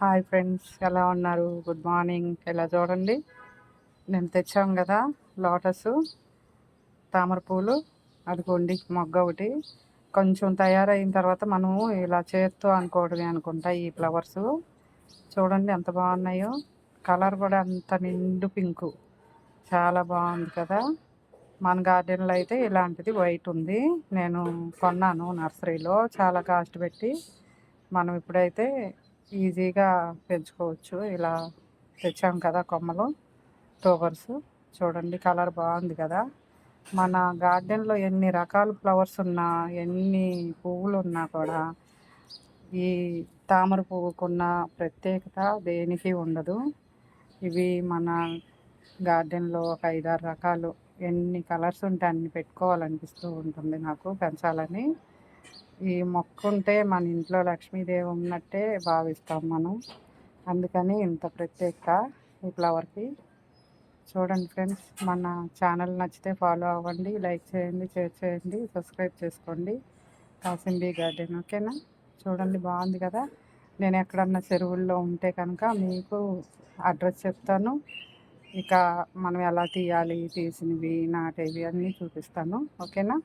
Hi friends, ఎలా ఉన్నారు? Good morning. ఇలా చూడండి, నేను తెచ్చాం కదా లోటస్ తామర పూలు. అదిగోండి మొగ్గ ఒకటి. కొంచెం తయారైన తర్వాత మనము ఇలా చేత్తో అనుకోవడమే అనుకుంటా. ఈ ఫ్లవర్స్ చూడండి ఎంత బాగున్నాయో. కలర్ కూడా అంత నిండు పింకు, చాలా బాగుంది కదా. మన గార్డెన్లో అయితే ఇలాంటిది వైట్ ఉంది. నేను కొన్నాను నర్సరీలో, చాలా కాస్ట్ పెట్టి. మనం ఇప్పుడైతే ఈజీగా పెంచుకోవచ్చు. ఇలా తెచ్చాం కదా కొమ్మలు, ట్యూబర్స్. చూడండి కలర్ బాగుంది కదా. మన గార్డెన్లో ఎన్ని రకాల ఫ్లవర్స్ ఉన్నా, ఎన్ని పువ్వులు ఉన్నా కూడా ఈ తామర పువ్వుకున్న ప్రత్యేకత దేనికి ఉండదు. ఇవి మన గార్డెన్లో ఒక 5-6 రకాలు, ఎన్ని కలర్స్ ఉంటే అన్ని పెట్టుకోవాలనిపిస్తూ ఉంటుంది నాకు, పెంచాలని. ఈ మొక్క ఉంటే మన ఇంట్లో లక్ష్మీదేవి ఉన్నట్టే భావిస్తాం మనం. అందుకని ఇంత ప్రత్యేకత ఈ ఫ్లవర్కి. చూడండి ఫ్రెండ్స్, మన ఛానల్ నచ్చితే ఫాలో అవ్వండి, లైక్ చేయండి, షేర్ చేయండి, సబ్స్క్రైబ్ చేసుకోండి. కాసింబీ గార్డెన్, ఓకేనా. చూడండి బాగుంది కదా. నేను ఎక్కడన్నా చెరువుల్లో ఉంటే కనుక మీకు అడ్రస్ చెప్తాను. ఇక మనం ఎలా తీయాలి, తీసినవి నాటేవి అన్నీ చూపిస్తాను, ఓకేనా.